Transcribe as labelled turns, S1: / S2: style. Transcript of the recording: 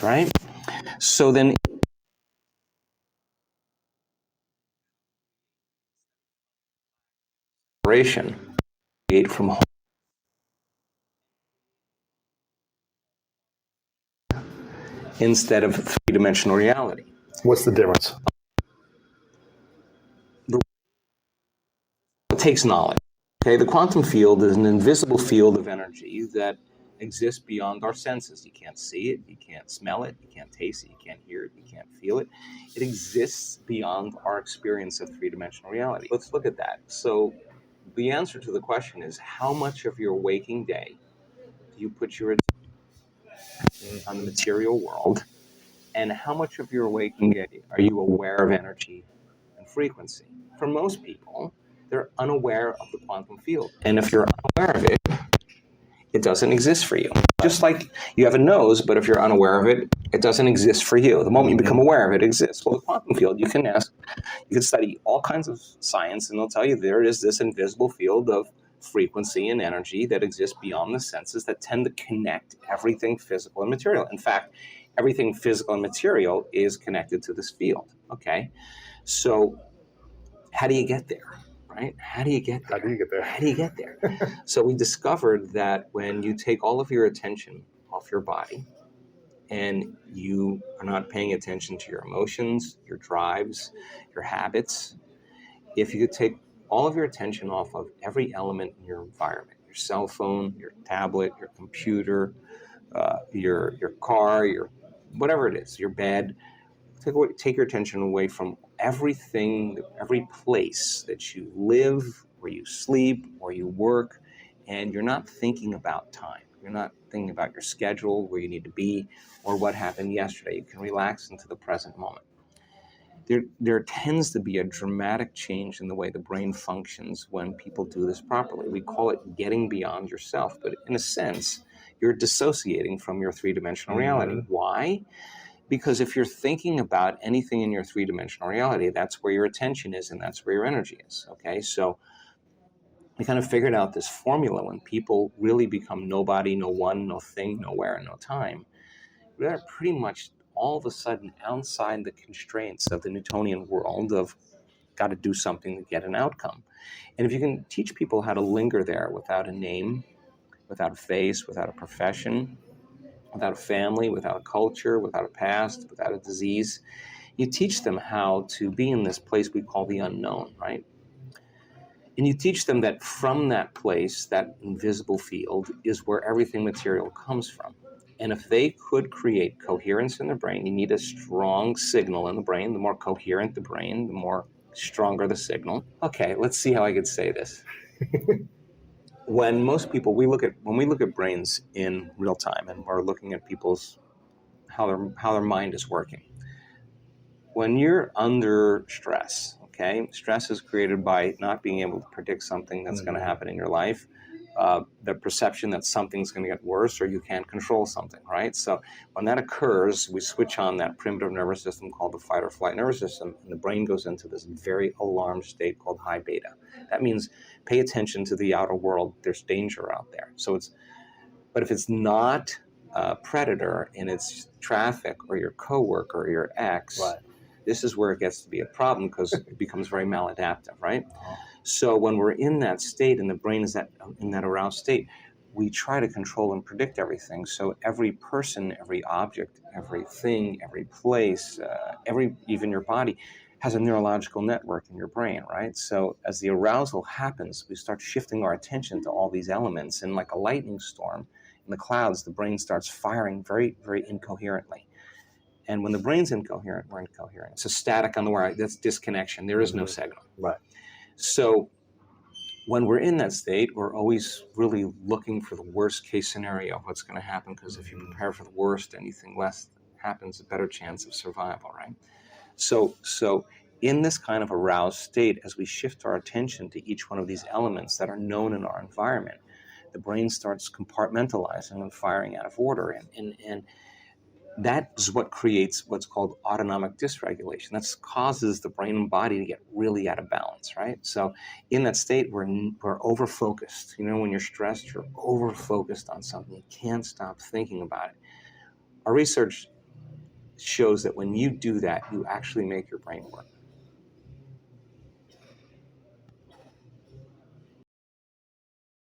S1: right? So then create from home instead of three-dimensional reality.
S2: What's the difference?
S1: It takes knowledge. Okay, the quantum field is an invisible field of energy that exists beyond our senses. You can't see it, you can't smell it, you can't taste it, you can't hear it, you can't feel it. It exists beyond our experience of three-dimensional reality. Let's look at that. So the answer to the question is, how much of your waking day do you put your attention on the material world, and how much of your waking day are you aware of energy and frequency? For most people, they're unaware of the quantum field. And if you're unaware of it, it doesn't exist for you. Just like you have a nose, but if you're unaware of it, it doesn't exist for you. The moment you become aware of it, it exists. Well, the quantum field, you can study all kinds of science, and they'll tell you there is this invisible field of frequency and energy that exists beyond the senses that tend to connect everything physical and material. In fact, everything physical and material is connected to this field. Okay, so how do you get there? Right? How do you get there? How do you get there? So we discovered that when you take all of your attention off your body and you are not paying attention to your emotions, your drives, your habits, if you could take all of your attention off of every element in your environment, your cell phone, your tablet, your computer, your car, your whatever it is, your bed, take your attention away from everything, every place that you live, where you sleep, where you work, and you're not thinking about time. You're not thinking about your schedule, where you need to be, or what happened yesterday. You can relax into the present moment. There tends to be a dramatic change in the way the brain functions when people do this properly. We call it getting beyond yourself, but in a sense, you're dissociating from your three-dimensional reality. Why? Because if you're thinking about anything in your three-dimensional reality, that's where your attention is and that's where your energy is, okay? So we kind of figured out this formula when people really become nobody, no one, no thing, nowhere, no time. They're pretty much all of a sudden outside the constraints of the Newtonian world of got to do something to get an outcome. And if you can teach people how to linger there without a name, without a face, without a profession, without a family, without a culture, without a past, without a disease, you teach them how to be in this place we call the unknown, right? And you teach them that from that place, that invisible field, is where everything material comes from. And if they could create coherence in the brain, you need a strong signal in the brain. The more coherent the brain, the more stronger the signal. Okay, let's see how I could say this. When most people, when we look at brains in real time, and we're looking at people's how their mind is working. When you're under stress, okay, stress is created by not being able to predict something that's going to happen in your life, the perception that something's going to get worse or you can't control something, right? So when that occurs, we switch on that primitive nervous system called the fight or flight nervous system, and the brain goes into this very alarmed state called high beta. That means pay attention to the outer world. There's danger out there. But if it's not a predator and it's traffic or your coworker or your ex,
S2: right,
S1: this is where it gets to be a problem because it becomes very maladaptive, right? So when we're in that state and the brain is in that aroused state, we try to control and predict everything. So every person, every object, everything, every place, even your body has a neurological network in your brain, right? So as the arousal happens, we start shifting our attention to all these elements, and like a lightning storm in the clouds, the brain starts firing very, very incoherently. And when the brain's incoherent, we're incoherent. It's a static on the wire. That's disconnection. There is no signal.
S2: Right.
S1: So when we're in that state, we're always really looking for the worst case scenario of what's going to happen, because if you prepare for the worst, anything less happens, a better chance of survival, right? So in this kind of aroused state, as we shift our attention to each one of these elements that are known in our environment, the brain starts compartmentalizing and firing out of order. And that is what creates what's called autonomic dysregulation. That causes the brain and body to get really out of balance, right? So in that state, we're over-focused. You know, when you're stressed, you're over-focused on something. You can't stop thinking about it. Our research shows that when you do that, you actually make your brain work.